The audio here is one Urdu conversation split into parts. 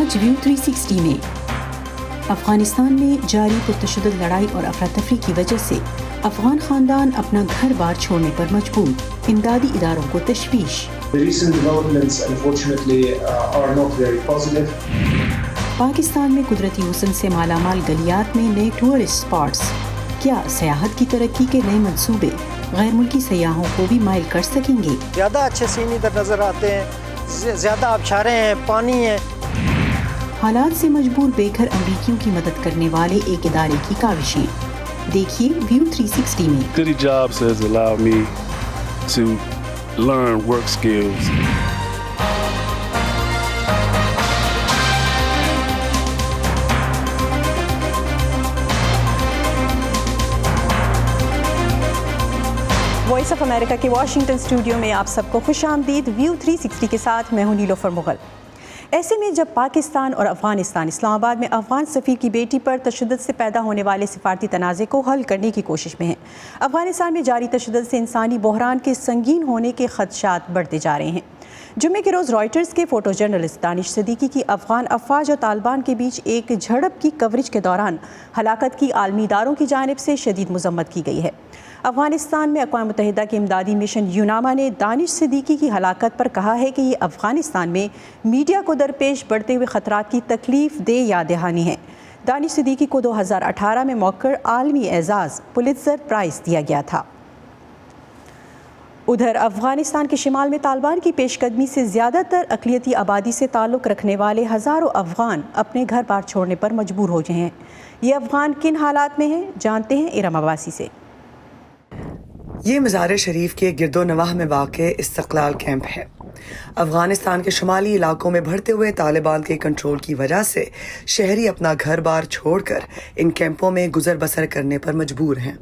آج ویو 360 میں افغانستان میں جاری پرتشدد لڑائی اور افراتفری کی وجہ سے افغان خاندان اپنا گھر بار چھوڑنے پر مجبور، امدادی اداروں کو تشویش۔ پاکستان میں قدرتی حسن سے مالا مال گلیات میں نئے ٹورسٹ اسپاٹس، کیا سیاحت کی ترقی کے نئے منصوبے غیر ملکی سیاحوں کو بھی مائل کر سکیں گے؟ زیادہ اچھے سین ادھر نظر آتے ہیں، زیادہ آبشاریں ہیں، پانی ہے۔ حالات سے مجبور بے گھر امریکیوں کی مدد کرنے والے ایک ادارے کی کاوشیں، دیکھیے ویو 360 میں۔ Goody Jobs has allowed me to learn work skills. Voice of America کے واشنگٹن اسٹوڈیو میں آپ سب کو خوش آمدید۔ ویو 360 کے ساتھ میں ہوں نیلوفر مغل۔ ایسے میں جب پاکستان اور افغانستان اسلام آباد میں افغان سفیر کی بیٹی پر تشدد سے پیدا ہونے والے سفارتی تنازع کو حل کرنے کی کوشش میں ہیں، افغانستان میں جاری تشدد سے انسانی بحران کے سنگین ہونے کے خدشات بڑھتے جا رہے ہیں۔ جمعے کے روز رائٹرز کے فوٹو جرنلسٹ دانش صدیقی کی افغان افواج اور طالبان کے بیچ ایک جھڑپ کی کوریج کے دوران ہلاکت کی عالمی اداروں کی جانب سے شدید مذمت کی گئی ہے۔ افغانستان میں اقوام متحدہ کے امدادی مشن یوناما نے دانش صدیقی کی ہلاکت پر کہا ہے کہ یہ افغانستان میں میڈیا کو درپیش بڑھتے ہوئے خطرات کی تکلیف دہ یاد دہانی ہے۔ دانش صدیقی کو 2018 میں موقر عالمی اعزاز پولیٹزر پرائز دیا گیا تھا۔ ادھر افغانستان کے شمال میں طالبان کی پیش قدمی سے زیادہ تر اقلیتی آبادی سے تعلق رکھنے والے ہزاروں افغان اپنے گھر بار چھوڑنے پر مجبور ہو گئے ہیں۔ یہ افغان کن حالات میں ہیں، جانتے ہیں ارم عباسی سے۔ یہ مزار شریف کے گرد و نواح میں واقع استقلال کیمپ ہے۔ افغانستان کے شمالی علاقوں میں بڑھتے ہوئے طالبان کے کنٹرول کی وجہ سے شہری اپنا گھر بار چھوڑ کر ان کیمپوں میں گزر بسر کرنے پر مجبور ہیں۔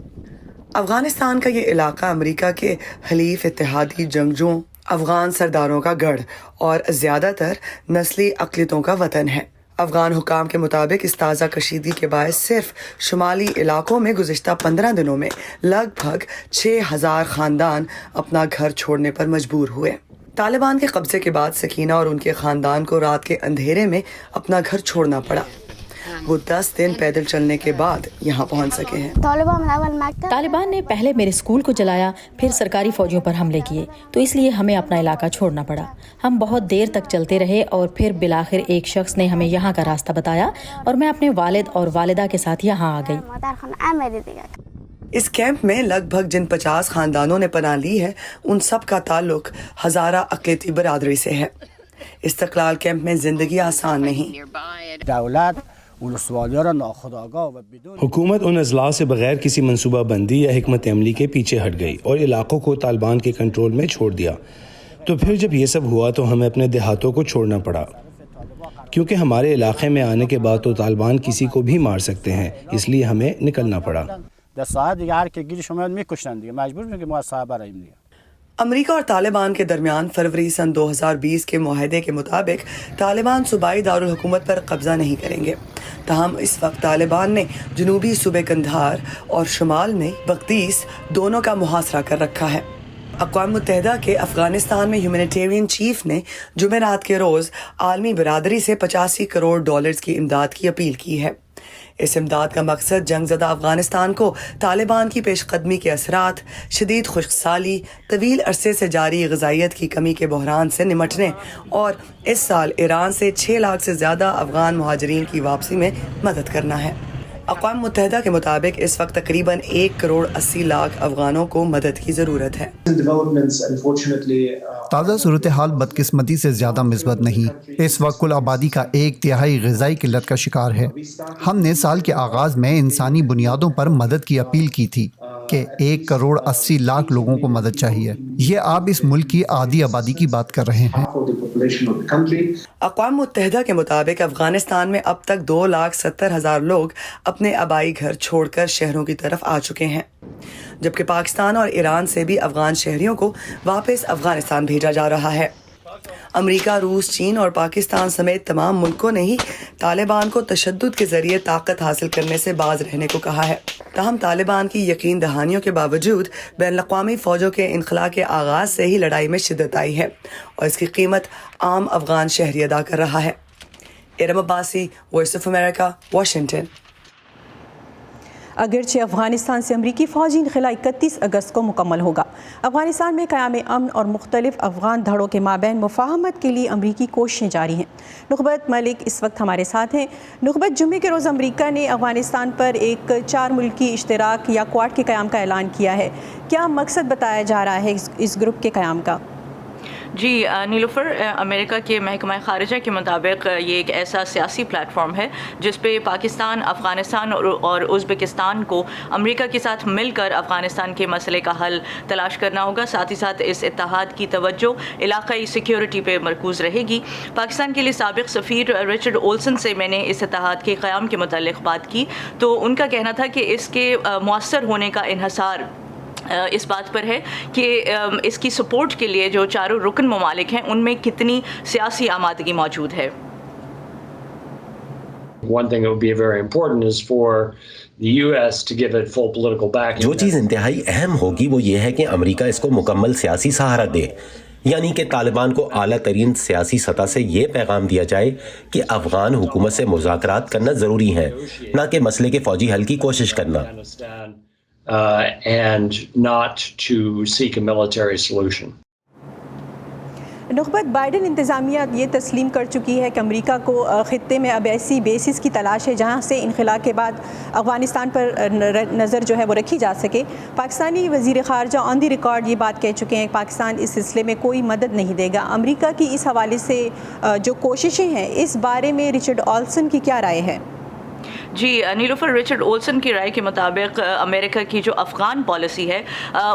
افغانستان کا یہ علاقہ امریکہ کے حلیف اتحادی جنگجوؤں، افغان سرداروں کا گڑھ اور زیادہ تر نسلی اقلیتوں کا وطن ہے۔ افغان حکام کے مطابق اس تازہ کشیدگی کے باعث صرف شمالی علاقوں میں گزشتہ 15 دنوں میں لگ بھگ 6000 خاندان اپنا گھر چھوڑنے پر مجبور ہوئے۔ طالبان کے قبضے کے بعد سکینہ اور ان کے خاندان کو رات کے اندھیرے میں اپنا گھر چھوڑنا پڑا۔ وہ 10 دن پیدل چلنے کے بعد یہاں پہنچ سکے ہیں۔ طالبان نے پہلے میرے اسکول کو جلایا، پھر سرکاری فوجیوں پر حملے کیے، تو اس لیے ہمیں اپنا علاقہ چھوڑنا پڑا۔ ہم بہت دیر تک چلتے رہے اور پھر بالآخر ایک شخص نے ہمیں یہاں کا راستہ بتایا اور میں اپنے والد اور والدہ کے ساتھ یہاں آ گئی۔ اس کیمپ میں لگ بھگ جن 50 خاندانوں نے پناہ لی ہے ان سب کا تعلق ہزارہ اقلیتی برادری سے ہے۔ استقلال کیمپ میں زندگی آسان نہیں۔ حکومت ان اضلاع سے بغیر کسی منصوبہ بندی یا حکمت عملی کے پیچھے ہٹ گئی اور علاقوں کو طالبان کے کنٹرول میں چھوڑ دیا۔ تو پھر جب یہ سب ہوا تو ہمیں اپنے دیہاتوں کو چھوڑنا پڑا، کیونکہ ہمارے علاقے میں آنے کے بعد تو طالبان کسی کو بھی مار سکتے ہیں، اس لیے ہمیں نکلنا پڑا۔ امریکہ اور طالبان کے درمیان فروری سن 2020 کے معاہدے کے مطابق طالبان صوبائی دارالحکومت پر قبضہ نہیں کریں گے، تاہم اس وقت طالبان نے جنوبی صوبے قندھار اور شمال میں بغدیس دونوں کا محاصرہ کر رکھا ہے۔ اقوام متحدہ کے افغانستان میں ہیومینیٹیرین چیف نے جمعرات کے روز عالمی برادری سے $85 کروڑ کی امداد کی اپیل کی ہے۔ اس امداد کا مقصد جنگ زدہ افغانستان کو طالبان کی پیش قدمی کے اثرات، شدید خشک سالی، طویل عرصے سے جاری غذائیت کی کمی کے بحران سے نمٹنے اور اس سال ایران سے 6 لاکھ سے زیادہ افغان مہاجرین کی واپسی میں مدد کرنا ہے۔ اقوام متحدہ کے مطابق اس وقت تقریباً 1.80 کروڑ افغانوں کو مدد کی ضرورت ہے۔ تازہ صورتحال بدقسمتی سے زیادہ مثبت نہیں۔ اس وقت کل آبادی کا 1/3 غذائی قلت کا شکار ہے۔ ہم نے سال کے آغاز میں انسانی بنیادوں پر مدد کی اپیل کی تھی کہ 1.80 کروڑ لوگوں کو مدد چاہیے۔ یہ آپ اس ملک کی آدھی آبادی کی بات کر رہے ہیں۔ اقوام متحدہ کے مطابق افغانستان میں اب تک 2,70,000 لوگ اپنے آبائی گھر چھوڑ کر شہروں کی طرف آ چکے ہیں، جبکہ پاکستان اور ایران سے بھی افغان شہریوں کو واپس افغانستان بھیجا جا رہا ہے۔ امریکہ، روس، چین اور پاکستان سمیت تمام ملکوں نے ہی طالبان کو تشدد کے ذریعے طاقت حاصل کرنے سے باز رہنے کو کہا ہے۔ تاہم طالبان کی یقین دہانیوں کے باوجود بین الاقوامی فوجوں کے انخلاء کے آغاز سے ہی لڑائی میں شدت آئی ہے اور اس کی قیمت عام افغان شہری ادا کر رہا ہے۔ Iram Abbasi, voice of America, Washington. اگرچہ افغانستان سے امریکی فوجی انخلا 31 اگست کو مکمل ہوگا، افغانستان میں قیام امن اور مختلف افغان دھڑوں کے مابین مفاہمت کے لیے امریکی کوششیں جاری ہیں۔ نخبت ملک اس وقت ہمارے ساتھ ہیں۔ نخبت، جمعے کے روز امریکہ نے افغانستان پر ایک 4 ملکی اشتراک یا کواد کے قیام کا اعلان کیا ہے، کیا مقصد بتایا جا رہا ہے اس گروپ کے قیام کا؟ جی نیلوفر، امریکہ کے محکمہ خارجہ کے مطابق یہ ایک ایسا سیاسی پلیٹ فارم ہے جس پہ پاکستان، افغانستان اور ازبکستان کو امریکہ کے ساتھ مل کر افغانستان کے مسئلے کا حل تلاش کرنا ہوگا۔ ساتھ ہی ساتھ اس اتحاد کی توجہ علاقائی سیکیورٹی پہ مرکوز رہے گی۔ پاکستان کے لیے سابق سفیر رچرڈ اولسن سے میں نے اس اتحاد کے قیام کے متعلق بات کی تو ان کا کہنا تھا کہ اس کے مؤثر ہونے کا انحصار اس بات پر ہے کہ اس کی سپورٹ کے لیے جو چاروں رکن ممالک ہیں ان میں کتنی سیاسی آمادگی موجود ہے۔ One thing that would be very important is for the US to give it full political backing. جو چیز انتہائی اہم ہوگی وہ یہ ہے کہ امریکہ اس کو مکمل سیاسی سہارا دے، یعنی کہ طالبان کو اعلیٰ ترین سیاسی سطح سے یہ پیغام دیا جائے کہ افغان حکومت سے مذاکرات کرنا ضروری ہے، نہ کہ مسئلے کے فوجی حل کی کوشش کرنا۔ And not to seek a military solution. نخبت، بائیڈن انتظامیہ یہ تسلیم کر چکی ہے کہ امریکہ کو خطے میں اب ایسی بیسز کی تلاش ہے جہاں سے انخلا کے بعد افغانستان پر نظر جو ہے وہ رکھی جا سکے۔ پاکستانی وزیر خارجہ آن دی ریکارڈ یہ بات کہہ چکے ہیں کہ پاکستان اس سلسلے میں کوئی مدد نہیں دے گا۔ امریکہ کی اس حوالے سے جو کوششیں ہیں اس بارے میں رچرڈ اولسن کی کیا رائے ہے؟ جی نیلوفر، رچرڈ اولسن کی رائے کے مطابق امریکہ کی جو افغان پالیسی ہے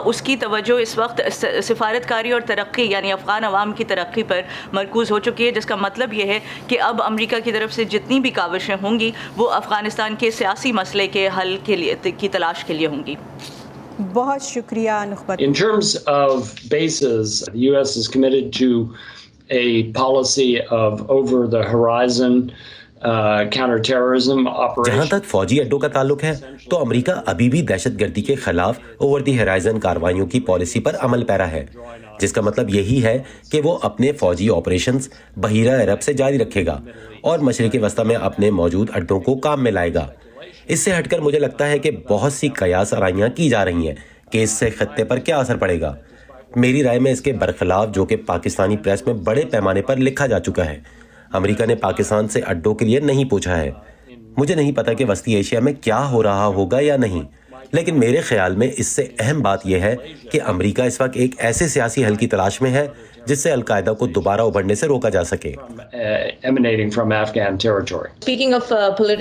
اس کی توجہ اس وقت سفارتکاری اور ترقی یعنی افغان عوام کی ترقی پر مرکوز ہو چکی ہے، جس کا مطلب یہ ہے کہ اب امریکہ کی طرف سے جتنی بھی کاوشیں ہوں گی وہ افغانستان کے سیاسی مسئلے کے حل کے لیے کی تلاش کے لیے ہوں گی۔ بہت شکریہ نخبت۔ In terms of bases, the US is committed to a policy of over the horizon جہاں تک فوجی اڈوں کا تعلق ہے تو امریکہ ابھی بھی دہشت گردی کے خلاف اوور دی ہرائزن کارروائیوں کی پالیسی پر عمل پیرا ہے، جس کا مطلب یہی ہے کہ وہ اپنے فوجی آپریشنز بحیرہ عرب سے جاری رکھے گا اور مشرق وسطی میں اپنے موجود اڈوں کو کام میں لائے گا۔ اس سے ہٹ کر مجھے لگتا ہے کہ بہت سی قیاس آرائیاں کی جا رہی ہیں کہ اس سے خطے پر کیا اثر پڑے گا۔ میری رائے میں اس کے برخلاف جو کہ پاکستانی پریس میں بڑے پیمانے پر لکھا جا چکا ہے، امریکہ نے پاکستان سے اڈوں کے لیے نہیں پوچھا ہے۔ مجھے نہیں پتا کہ وسطی ایشیا میں کیا ہو رہا ہوگا یا نہیں، لیکن میرے خیال میں اس سے اہم بات یہ ہے کہ امریکہ اس وقت ایک ایسے سیاسی حل کی تلاش میں ہے جس سے القاعدہ کو دوبارہ ابھرنے سے روکا جا سکے۔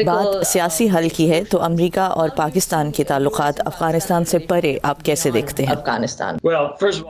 بات سیاسی حل کی ہے تو امریکہ اور پاکستان کے تعلقات افغانستان سے پرے آپ کیسے دیکھتے ہیں؟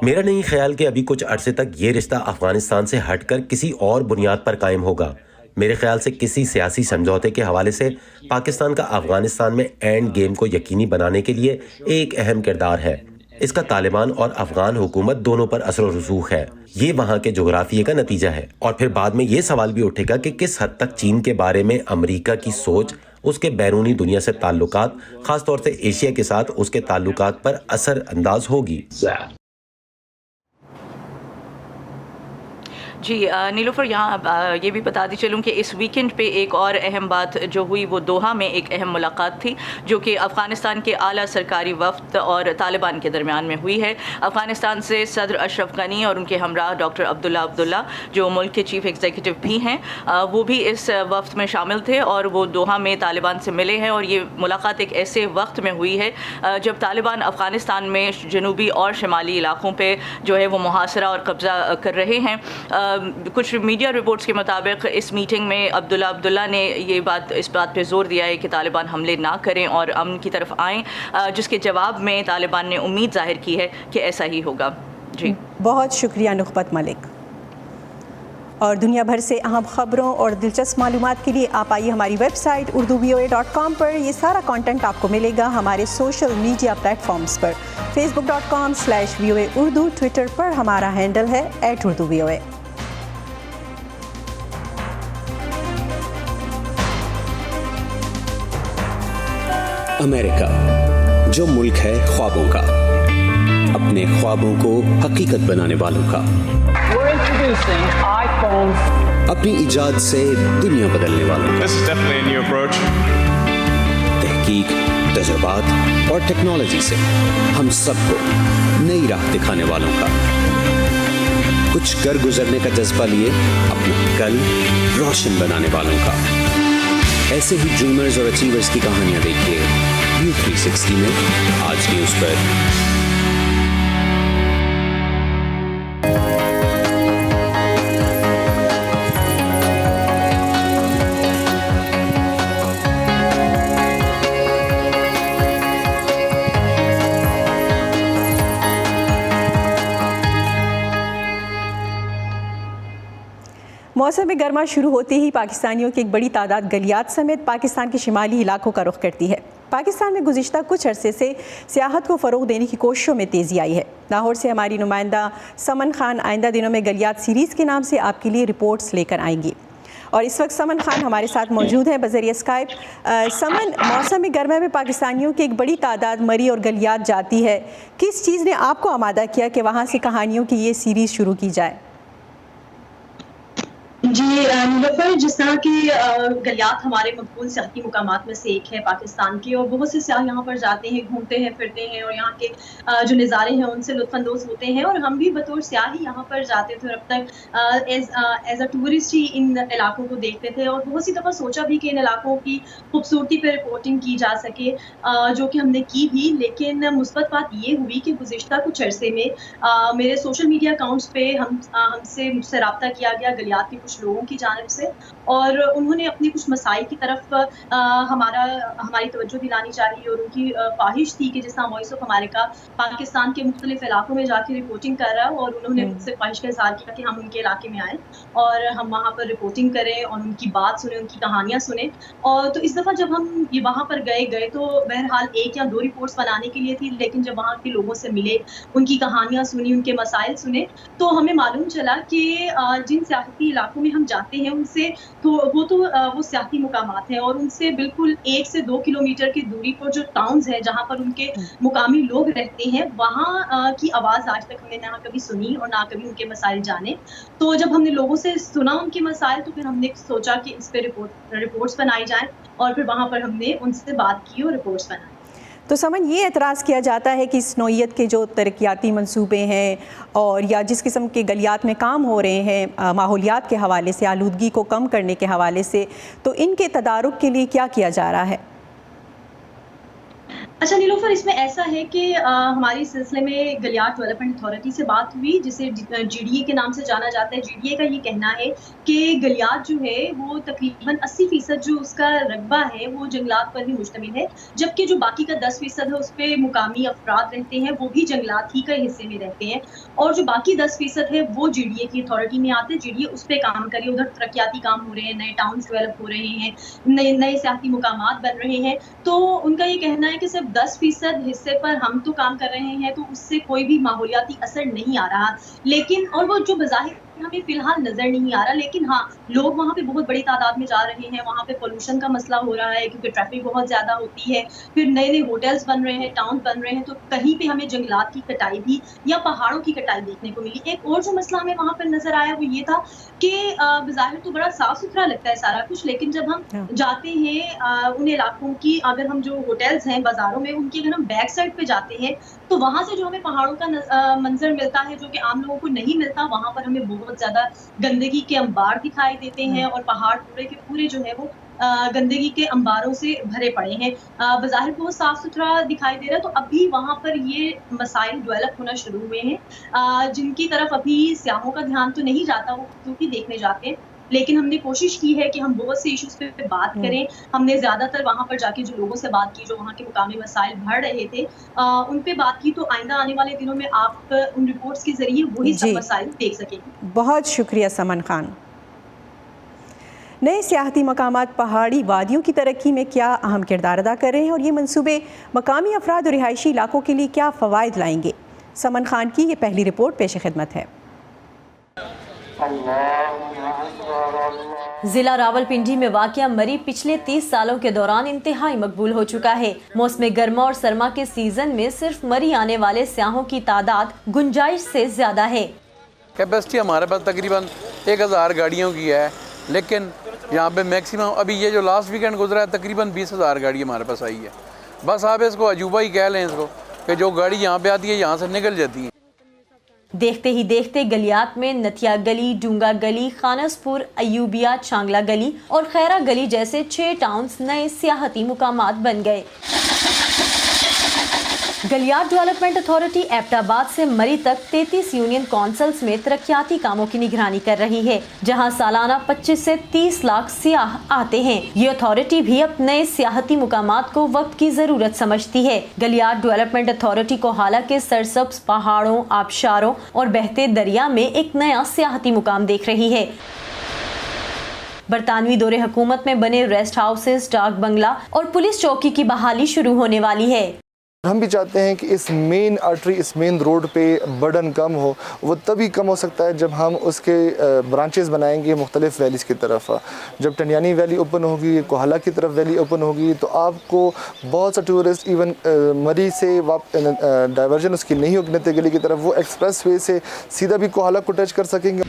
میرا نہیں خیال کہ ابھی کچھ عرصے تک یہ رشتہ افغانستان سے ہٹ کر کسی اور بنیاد پر قائم ہوگا۔ میرے خیال سے کسی سیاسی سمجھوتے کے حوالے سے پاکستان کا افغانستان میں اینڈ گیم کو یقینی بنانے کے لیے ایک اہم کردار ہے۔ اس کا طالبان اور افغان حکومت دونوں پر اثر و رسوخ ہے، یہ وہاں کے جغرافیے کا نتیجہ ہے۔ اور پھر بعد میں یہ سوال بھی اٹھے گا کہ کس حد تک چین کے بارے میں امریکہ کی سوچ اس کے بیرونی دنیا سے تعلقات، خاص طور سے ایشیا کے ساتھ اس کے تعلقات پر اثر انداز ہوگی۔ جی نیلوفر، یہاں یہ بھی بتا دی چلوں کہ اس ویکینڈ پہ ایک اور اہم بات جو ہوئی وہ دوحہ میں ایک اہم ملاقات تھی جو کہ افغانستان کے اعلیٰ سرکاری وفد اور طالبان کے درمیان میں ہوئی ہے۔ افغانستان سے صدر اشرف غنی اور ان کے ہمراہ ڈاکٹر عبداللہ جو ملک کے چیف ایگزیکٹو بھی ہیں، وہ بھی اس وفد میں شامل تھے اور وہ دوحہ میں طالبان سے ملے ہیں۔ اور یہ ملاقات ایک ایسے وقت میں ہوئی ہے جب طالبان افغانستان میں جنوبی اور شمالی علاقوں پہ جو ہے وہ محاصرہ اور قبضہ کر رہے ہیں۔ کچھ میڈیا رپورٹس کے مطابق اس میٹنگ میں عبداللہ نے اس بات پہ زور دیا ہے کہ طالبان حملے نہ کریں اور امن کی طرف آئیں، جس کے جواب میں طالبان نے امید ظاہر کی ہے کہ ایسا ہی ہوگا۔ جی بہت شکریہ نخبت ملک۔ اور دنیا بھر سے اہم خبروں اور دلچسپ معلومات کے لیے آپ آئیے ہماری ویب سائٹ urduvoa.com پر۔ یہ سارا کانٹینٹ آپ کو ملے گا ہمارے سوشل میڈیا پلیٹ فارمز پر، facebook.com/VOA Urdu، ٹویٹر پر ہمارا ہینڈل ہے @urduvoa۔ امریکہ، جو ملک ہے خوابوں کا۔ اپنے خوابوں کو حقیقت بنانے والوں کا، اپنی ایجاد سے دنیا بدلنے والوں کا، تحقیق، تجربات اور ٹیکنالوجی سے ہم سب کو نئی راہ دکھانے والوں کا، کچھ کر گزرنے کا جذبہ لیے اپنا کل روشن بنانے والوں کا۔ ایسے ہی ڈریمرز اور اچیورز کی کہانیاں دیکھیے ویو 360 میں آج نیوز پر۔ موسم گرما شروع ہوتے ہی پاکستانیوں کی ایک بڑی تعداد گلیات سمیت پاکستان کے شمالی علاقوں کا رخ کرتی ہے۔ پاکستان میں گزشتہ کچھ عرصے سے سیاحت کو فروغ دینے کی کوششوں میں تیزی آئی ہے۔ لاہور سے ہماری نمائندہ سمن خان آئندہ دنوں میں گلیات سیریز کے نام سے آپ کے لیے رپورٹس لے کر آئیں گی، اور اس وقت سمن خان ہمارے ساتھ موجود ہیں بذریعہ اسکائپ۔ سمن، موسم گرما میں پاکستانیوں کی ایک بڑی تعداد مری اور گلیات جاتی ہے، کس چیز نے آپ کو آمادہ کیا کہ وہاں سے کہانیوں کی یہ سیریز شروع کی جائے؟ جی نیلوفر، جس طرح کی گلیات ہمارے مقبول سیاحتی مقامات میں سے ایک ہے پاکستان کی، اور بہت سے سیاح یہاں پر جاتے ہیں، گھومتے ہیں، پھرتے ہیں، اور یہاں کے جو نظارے ہیں ان سے لطف اندوز ہوتے ہیں، اور ہم بھی بطور سیاح ہی یہاں پر جاتے تھے اور اب تک ایز اے ٹورسٹ ہی ان علاقوں کو دیکھتے تھے، اور بہت سی دفعہ سوچا بھی کہ ان علاقوں کی خوبصورتی پہ رپورٹنگ کی جا سکے، جو کہ ہم نے کی بھی۔ لیکن مثبت بات یہ ہوئی کہ گزشتہ کچھ عرصے میں میرے سوشل میڈیا اکاؤنٹس پہ مجھ سے رابطہ کیا گیا گلیات کے کچھ لوگوں کی جانب سے، اور انہوں نے اپنے کچھ مسائل کی طرف ہماری توجہ دلانی چاہیے، اور ان کی خواہش تھی کہ جس طرح وائس آف امریکہ پاکستان کے مختلف علاقوں میں جا کے رپورٹنگ کر رہا ہے، اور انہوں نے مجھ سے خواہش کا اظہار کیا کہ ہم ان کے علاقے میں آئیں اور ہم وہاں پر رپورٹنگ کریں اور ان کی بات سنیں، ان کی کہانیاں سنیں۔ اور تو اس دفعہ جب ہم یہ وہاں پر گئے تو بہرحال 1 یا 2 رپورٹس بنانے کے لیے تھی، لیکن جب وہاں کے لوگوں سے ملے، ان کی کہانیاں سنی، ان کے مسائل سنے، تو ہمیں معلوم چلا کہ جن سیاحتی علاقوں میں ہم جاتے ہیں ان سے وہ سیاحتی مقامات ہیں، اور ان سے بالکل 1 سے 2 کلومیٹر کی دوری پر جو ٹاؤنز ہیں جہاں پر ان کے مقامی لوگ رہتے ہیں، وہاں کی آواز آج تک ہم نے نہ کبھی سنی اور نہ کبھی ان کے مسائل جانے۔ تو جب ہم نے لوگوں سے سنا ان کے مسائل، تو پھر ہم نے سوچا کہ اس پہ رپورٹس بنائی جائیں، اور پھر وہاں پر ہم نے ان سے بات کی اور رپورٹس بنائے۔ تو سمن، یہ اعتراض کیا جاتا ہے کہ اس نوعیت کے جو ترقیاتی منصوبے ہیں اور یا جس قسم کے گلیات میں کام ہو رہے ہیں ماحولیات کے حوالے سے، آلودگی کو کم کرنے کے حوالے سے، تو ان کے تدارک کے لیے کیا کیا جا رہا ہے؟ اچھا نیلوفر، اس میں ایسا ہے کہ ہماری سلسلے میں گلیات ڈیولپمنٹ اتھارٹی سے بات ہوئی، جسے جی ڈی اے کے نام سے جانا جاتا ہے۔ جی ڈی اے کا یہ کہنا ہے کہ گلیات جو ہے وہ تقریباً 80% جو اس کا رقبہ ہے وہ جنگلات پر ہی مشتمل ہے، جبکہ جو باقی کا 10% ہے اس پہ مقامی افراد رہتے ہیں، وہ بھی جنگلات ہی کا حصے میں رہتے ہیں، اور جو باقی 10% ہے وہ جی ڈی اے کی اتھارٹی میں آتے ہیں۔ جی ڈی اے اس پہ کام کرے، ادھر ترقیاتی کام ہو رہے ہیں، نئے ٹاؤنز ڈیولپ ہو رہے ہیں، نئے سیاحتی مقامات بن رہے ہیں، تو ان کا یہ کہنا ہے کہ صرف 10% حصے پر ہم تو کام کر رہے ہیں، تو اس سے کوئی بھی ماحولیاتی اثر نہیں آ رہا، لیکن اور وہ جو بظاہر ہمیں فی الحال نظر نہیں آ رہا، لیکن ہاں لوگ وہاں پہ بہت بڑی تعداد میں جا رہے ہیں، وہاں پہ پولوشن کا مسئلہ ہو رہا ہے کیونکہ ٹریفک بہت زیادہ ہوتی ہے، پھر نئے ہوٹلز بن رہے ہیں، ٹاؤن بن رہے ہیں، تو کہیں پہ ہمیں جنگلات کی کٹائی بھی یا پہاڑوں کی کٹائی دیکھنے کو ملی۔ ایک اور جو مسئلہ ہمیں وہاں پر نظر آیا وہ یہ تھا کہ بظاہر تو بڑا صاف ستھرا لگتا ہے سارا کچھ، لیکن جب ہم جاتے ہیں ان علاقوں کی، اگر ہم جو ہوٹلز ہیں بازاروں میں ان کی اگر ہم بیک سائڈ پہ جاتے ہیں تو وہاں سے جو ہمیں پہاڑوں کا منظر ملتا ہے جو کہ عام لوگوں کو نہیں ملتا، وہاں پر ہمیں بہت زیادہ گندگی کے انبار دکھائی دیتے ہیں، اور پہاڑ پورے کے پورے جو ہے وہ گندگی کے انباروں سے بھرے پڑے ہیں۔ بظاہر بہت صاف ستھرا دکھائی دے رہا ہے، تو ابھی وہاں پر یہ مسائل ڈیولپ ہونا شروع ہوئے ہیں جن کی طرف ابھی سیاحوں کا دھیان تو نہیں جاتا، وہ کیونکہ دیکھنے جاتے ہیں، لیکن ہم نے کوشش کی ہے کہ ہم بہت سے ایشوز پہ بات کریں۔ ہم نے زیادہ تر وہاں پر جا کے جو لوگوں سے بات کی، جو وہاں کے مقامی مسائل بڑھ رہے تھے، ان پہ بات کی، تو آئندہ آنے والے دنوں میں آپ ان رپورٹس کے ذریعے وہی سب مسائل دیکھ سکیں گے۔ بہت شکریہ سمن خان۔ نئے سیاحتی مقامات پہاڑی وادیوں کی ترقی میں کیا اہم کردار ادا کر رہے ہیں، اور یہ منصوبے مقامی افراد اور رہائشی علاقوں کے لیے کیا فوائد لائیں گے؟ سمن خان کی یہ پہلی رپورٹ پیش خدمت ہے۔ ضلع راولپنڈی میں واقع مری پچھلے 30 سالوں کے دوران انتہائی مقبول ہو چکا ہے. موسم گرما اور سرما کے سیزن میں صرف مری آنے والے سیاحوں کی تعداد گنجائش سے زیادہ ہے. کیپیسٹی ہمارے پاس تقریباً 1000 گاڑیوں کی ہے، لیکن یہاں پہ میکسیمم ابھی یہ جو لاسٹ ویکینڈ گزرا ہے تقریباً 20,000 گاڑی ہمارے پاس آئی ہے. بس آپ اس کو عجوبہ ہی کہہ لیں اس کو کہ جو گاڑی یہاں پہ آتی ہے یہاں سے نکل جاتی ہے. دیکھتے ہی دیکھتے گلیات میں نتیا گلی، ڈونگا گلی، خانس پور، ایوبیہ، چانگلا گلی اور خیرہ گلی جیسے 6 ٹاؤنز نئے سیاحتی مقامات بن گئے. گلیات ڈیولپمنٹ اتھارٹی ایبٹ آباد سے مری تک 33 یونین کونسلز میں ترقیاتی کاموں کی نگرانی کر رہی ہے، جہاں سالانہ 25 سے 30 لاکھ سیاح آتے ہیں. یہ اتھارٹی بھی اب نئے سیاحتی مقامات کو وقت کی ضرورت سمجھتی ہے. گلیات ڈیولپمنٹ اتھارٹی کو حالانکہ سرسبز پہاڑوں، آبشاروں اور بہتے دریا میں ایک نیا سیاحتی مقام دیکھ رہی ہے. برطانوی دور حکومت میں بنے ریسٹ ہاؤسز، ڈاک بنگلہ اور پولیس چوکی کی بحالی شروع ہونے والی ہے. ہم بھی چاہتے ہیں کہ اس مین آرٹری، اس مین روڈ پہ برڈن کم ہو. وہ تبھی کم ہو سکتا ہے جب ہم اس کے برانچز بنائیں گے مختلف ویلیز کی طرف. جب ٹنیانی ویلی اوپن ہوگی، کوہالہ کی طرف ویلی اوپن ہوگی، تو آپ کو بہت سا ٹورسٹ ایون مری سے ڈائیورژن اس کی نہیں ہوگی نتیا گلی کی طرف، وہ ایکسپریس وے سے سیدھا بھی کوہالہ کو ٹچ کر سکیں گے.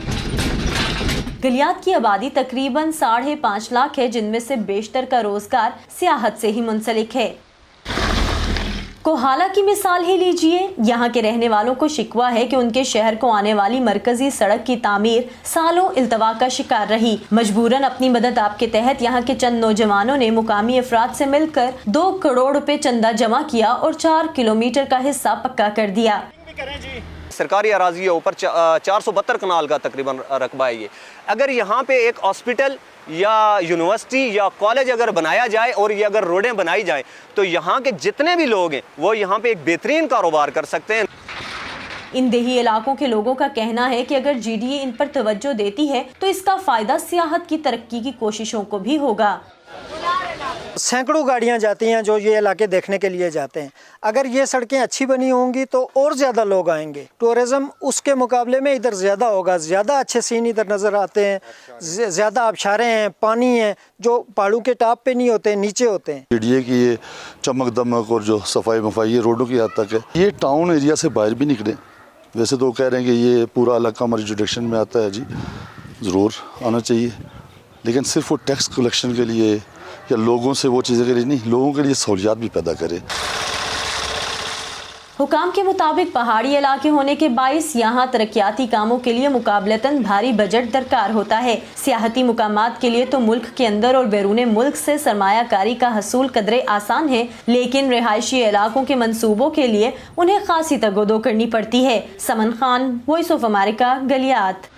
گلیات کی آبادی تقریباً 5.5 لاکھ ہے، جن میں سے بیشتر کا روزگار سیاحت سے ہی منسلک ہے. کوہالہ کی مثال ہی لیجئے. یہاں کے رہنے والوں کو شکوہ ہے کہ ان کے شہر کو آنے والی مرکزی سڑک کی تعمیر سالوں التوا کا شکار رہی. مجبوراً اپنی مدد آپ کے تحت یہاں کے چند نوجوانوں نے مقامی افراد سے مل کر 2 کروڑ روپے چندہ جمع کیا اور 4 کلومیٹر کا حصہ پکا کر دیا. سرکاری اراضی ہے، اوپر 472 کنال کا تقریباً رقبہ ہے. یہ اگر یہاں پہ ایک ہاسپٹل یا یونیورسٹی یا کالج اگر بنایا جائے اور یہ اگر روڈیں بنائی جائیں تو یہاں کے جتنے بھی لوگ ہیں وہ یہاں پہ ایک بہترین کاروبار کر سکتے ہیں. ان دیہی علاقوں کے لوگوں کا کہنا ہے کہ اگر جی ڈی اے ان پر توجہ دیتی ہے تو اس کا فائدہ سیاحت کی ترقی کی کوششوں کو بھی ہوگا. سینکڑوں گاڑیاں جاتی ہیں جو یہ علاقے دیکھنے کے لیے جاتے ہیں. اگر یہ سڑکیں اچھی بنی ہوں گی تو اور زیادہ لوگ آئیں گے. ٹورزم اس کے مقابلے میں ادھر زیادہ ہوگا، زیادہ اچھے سین ادھر نظر آتے ہیں، زیادہ آبشاریں ہیں، پانی ہیں جو پہاڑوں کے ٹاپ پہ نہیں ہوتے، نیچے ہوتے ہیں. جی ڈی اے کی یہ چمک دمک اور جو صفائی مفائی روڈوں کی حد تک ہے. یہ ٹاؤن ایریا سے باہر بھی نکلے. ویسے تو کہہ رہے ہیں کہ یہ پورا علاقہ ہماری جوڈکشن میں آتا ہے. جی ضرور آنا چاہیے، لیکن صرف وہ ٹیکس کلیکشن کے لیے یا لوگوں سے وہ چیزیں کے لیے نہیں، لوگوں کے لیے سہولیات بھی پیدا کرے. حکام کے مطابق پہاڑی علاقے ہونے کے باعث یہاں ترقیاتی کاموں کے لیے مقابلتاً بھاری بجٹ درکار ہوتا ہے. سیاحتی مقامات کے لیے تو ملک کے اندر اور بیرون ملک سے سرمایہ کاری کا حصول قدرے آسان ہے، لیکن رہائشی علاقوں کے منصوبوں کے لیے انہیں خاصی تگودو کرنی پڑتی ہے. Saman Khan, voice of America, Galiyat.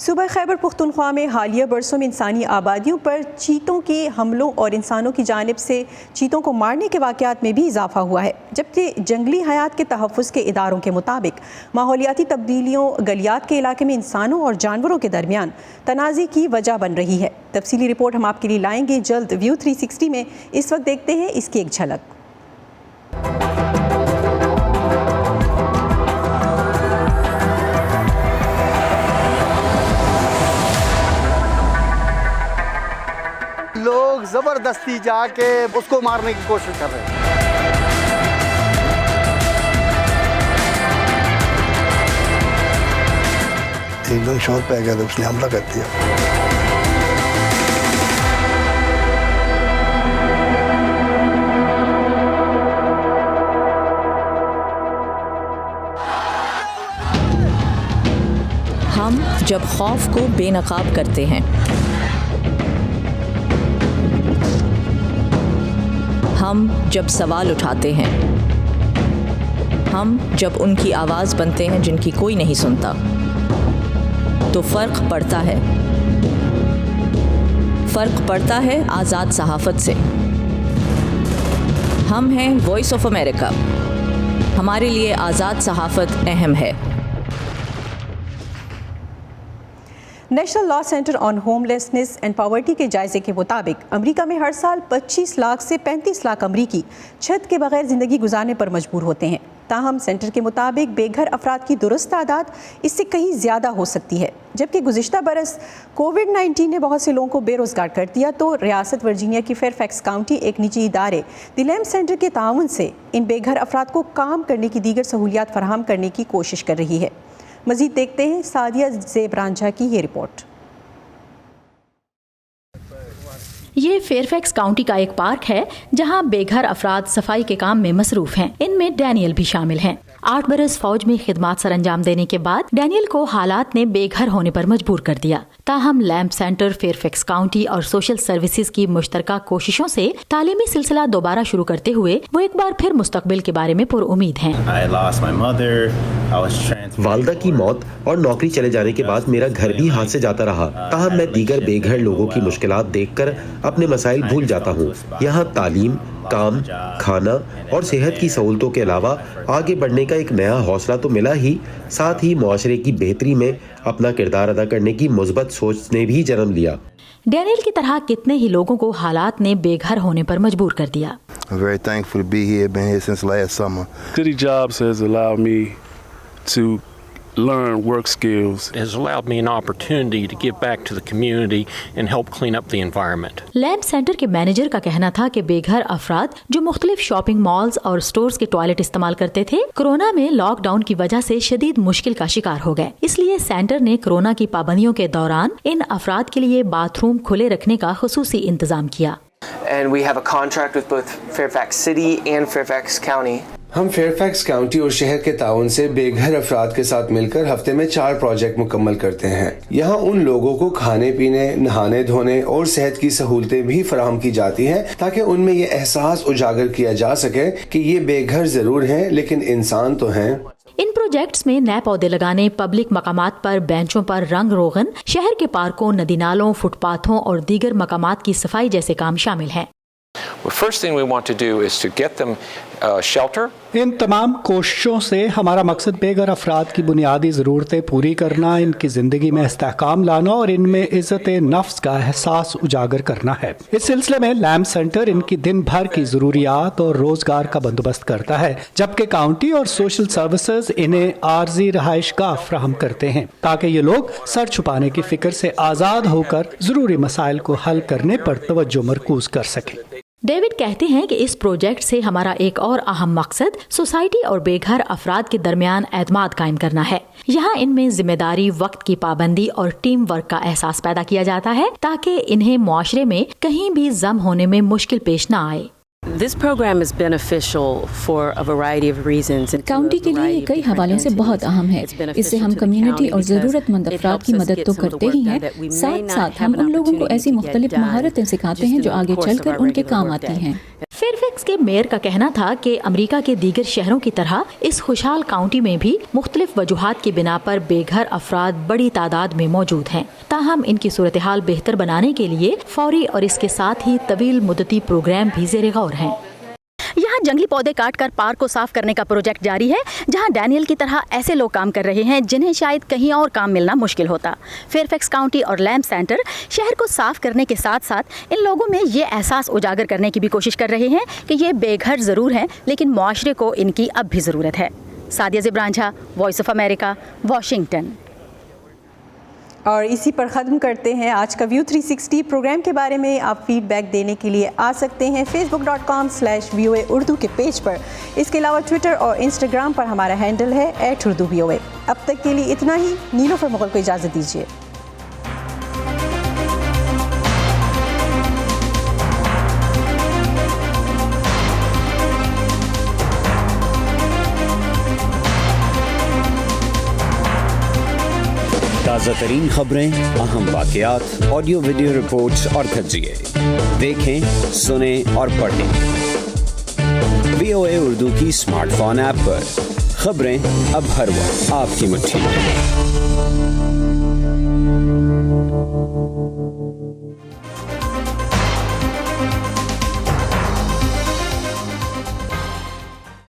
صوبہ خیبر پختونخوا میں حالیہ برسوں میں انسانی آبادیوں پر چیتوں کے حملوں اور انسانوں کی جانب سے چیتوں کو مارنے کے واقعات میں بھی اضافہ ہوا ہے، جبکہ جنگلی حیات کے تحفظ کے اداروں کے مطابق ماحولیاتی تبدیلیوں گلیات کے علاقے میں انسانوں اور جانوروں کے درمیان تنازع کی وجہ بن رہی ہے. تفصیلی رپورٹ ہم آپ کے لیے لائیں گے جلد ویو 360 میں. اس وقت دیکھتے ہیں اس کی ایک جھلک. لوگ زبردستی جا کے اس کو مارنے کی کوشش کر رہے ہیں. ایک دم شور پہ گیا تو اس نے حملہ کر دیا. ہم جب خوف کو بے نقاب کرتے ہیں، ہم جب سوال اٹھاتے ہیں، ہم جب ان کی آواز بنتے ہیں جن کی کوئی نہیں سنتا، تو فرق پڑتا ہے. فرق پڑتا ہے آزاد صحافت سے. ہم ہیں وائس آف امریکہ. ہمارے لیے آزاد صحافت اہم ہے. National law centre on home lessons and poverty کے جائزے کے مطابق امریکہ میں ہر سال 25 لاکھ سے 35 لاکھ امریکی چھت کے بغیر زندگی گزارنے پر مجبور ہوتے ہیں. تاہم سینٹر کے مطابق بے گھر افراد کی درست تعداد اس سے کہیں زیادہ ہو سکتی ہے. جبکہ گزشتہ برس کووڈ-19 نے بہت سے لوگوں کو بے روزگار کر دیا تو ریاست ورجینیا کی فیئر فیکس کاؤنٹی ایک نجی ادارے دی لیمب سینٹر کے تعاون سے ان بے گھر افراد کو کام کرنے کی دیگر سہولیات فراہم کرنے کی کوشش کر رہی ہے. مزید دیکھتے ہیں سعدیہ زیب رانجھا کی یہ رپورٹ. یہ فیئر فیکس کاؤنٹی کا ایک پارک ہے جہاں بے گھر افراد صفائی کے کام میں مصروف ہیں. ان میں ڈینیل بھی شامل ہیں. 8 برس فوج میں خدمات سر انجام دینے کے بعد ڈینیل کو حالات نے بے گھر ہونے پر مجبور کر دیا. تاہم Lamb Center, Fairfax County اور سوشل سروسز کی مشترکہ کوششوں سے تعلیمی سلسلہ دوبارہ شروع کرتے ہوئے وہ ایک بار پھر مستقبل کے بارے میں پر امید ہیں. والدہ کی موت اور نوکری چلے جانے کے بعد میرا گھر بھی ہاتھ سے جاتا رہا. تاہم میں دیگر بے گھر لوگوں کی مشکلات دیکھ کر اپنے مسائل بھول جاتا ہوں. یہاں تعلیم، کام، کھانا اور صحت کی سہولتوں کے علاوہ آگے بڑھنے کا ایک نیا حوصلہ تو ملا ہی، ساتھ ہی معاشرے کی بہتری میں اپنا کردار ادا کرنے کی مثبت سوچ نے بھی جنم لیا. ڈینیل کی طرح کتنے ہی لوگوں کو حالات نے بے گھر ہونے پر مجبور کر دیا. City jobs has allowed me to learn work skills. It has allowed me an opportunity to give back to the community and help clean up the environment. Lamb centre کے مینیجر کا کہنا تھا کہ بے گھر افراد جو مختلف شاپنگ مالز اور سٹورز کے ٹوائلٹ استعمال کرتے تھے، کورونا میں لاک ڈاؤن کی وجہ سے شدید مشکل کا شکار ہو گئے. اس لیے سینٹر نے کورونا کی پابندیوں کے دوران ان افراد کے لیے باتھ روم کھلے رکھنے کا خصوصی انتظام کیا. And we have a contract with both Fairfax City and Fairfax County. ہم فیئر فیکس کاؤنٹی اور شہر کے تعاون سے بے گھر افراد کے ساتھ مل کر ہفتے میں 4 پروجیکٹ مکمل کرتے ہیں. یہاں ان لوگوں کو کھانے پینے، نہانے دھونے اور صحت کی سہولتیں بھی فراہم کی جاتی ہیں تاکہ ان میں یہ احساس اجاگر کیا جا سکے کہ یہ بے گھر ضرور ہیں لیکن انسان تو ہیں. ان پروجیکٹس میں نئے پودے لگانے، پبلک مقامات پر بینچوں پر رنگ روغن، شہر کے پارکوں، ندی نالوں، فٹ پاتھوں اور دیگر مقامات کی صفائی جیسے کام شامل ہیں. The first thing we want to do is to get them shelter. ان تمام کوششوں سے ہمارا مقصد بے گھر افراد کی بنیادی ضرورتیں پوری کرنا، ان کی زندگی میں استحکام لانا اور ان میں عزت نفس کا احساس اجاگر کرنا ہے. اس سلسلے میں لیمب سینٹر ان کی دن بھر کی ضروریات اور روزگار کا بندوبست کرتا ہے، جبکہ کاؤنٹی اور سوشل سروسز انہیں عارضی رہائش گاہ فراہم کرتے ہیں تاکہ یہ لوگ سر چھپانے کی فکر سے آزاد ہو کر ضروری مسائل کو حل کرنے پر توجہ مرکوز کر سکیں. ڈیوڈ کہتے ہیں کہ اس پروجیکٹ سے ہمارا ایک اور اہم مقصد سوسائٹی اور بے گھر افراد کے درمیان اعتماد قائم کرنا ہے. یہاں ان میں ذمہ داری، وقت کی پابندی اور ٹیم ورک کا احساس پیدا کیا جاتا ہے تاکہ انہیں معاشرے میں کہیں بھی ضم ہونے میں مشکل پیش نہ آئے. This program is beneficial for a variety of reasons. County کے لیے یہ کئی حوالوں سے بہت اہم ہے. اس سے ہم کمیونٹی اور ضرورت مند افراد کی مدد تو کرتے ہی ہیں، ساتھ ساتھ ہم ان لوگوں کو ایسی مختلف مہارتیں سکھاتے ہیں جو آگے چل کر ان کے کام آتی ہیں. فیئر فیکس کے میئر کا کہنا تھا کہ امریکہ کے دیگر شہروں کی طرح اس خوشحال کاؤنٹی میں بھی مختلف وجوہات کی بنا پر بے گھر افراد بڑی تعداد میں موجود ہیں. تاہم ان کی صورتحال بہتر بنانے کے لیے فوری اور اس کے ساتھ ہی طویل مدتی پروگرام بھی زیر غور ہیں. یہاں جنگلی پودے کاٹ کر پارک کو صاف کرنے کا پروجیکٹ جاری ہے، جہاں ڈینیل کی طرح ایسے لوگ کام کر رہے ہیں جنہیں شاید کہیں اور کام ملنا مشکل ہوتا. فیئر فیکس کاؤنٹی اور لیمب سینٹر شہر کو صاف کرنے کے ساتھ ساتھ ان لوگوں میں یہ احساس اجاگر کرنے کی بھی کوشش کر رہے ہیں کہ یہ بے گھر ضرور ہیں لیکن معاشرے کو ان کی اب بھی ضرورت ہے. Sadia Zeb Ranjha, voice of America, Washington. اور اسی پر ختم کرتے ہیں آج کا ویو 360 پروگرام کے بارے میں. آپ فیڈ بیک دینے کے لیے آ سکتے ہیں facebook.com/VOA اردو کے پیج پر. اس کے علاوہ ٹویٹر اور انسٹاگرام پر ہمارا ہینڈل ہے @UrduVOA. اب تک کے لیے اتنا ہی. نیلوفر مغل کو اجازت دیجیے. تازہ ترین خبریں، اہم واقعات، آڈیو ویڈیو رپورٹس اور تجزیے دیکھیں، سنیں اور پڑھیں VOA اردو کی اسمارٹ فون ایپ پر. خبریں اب ہر وقت آپ کی مٹھی میں.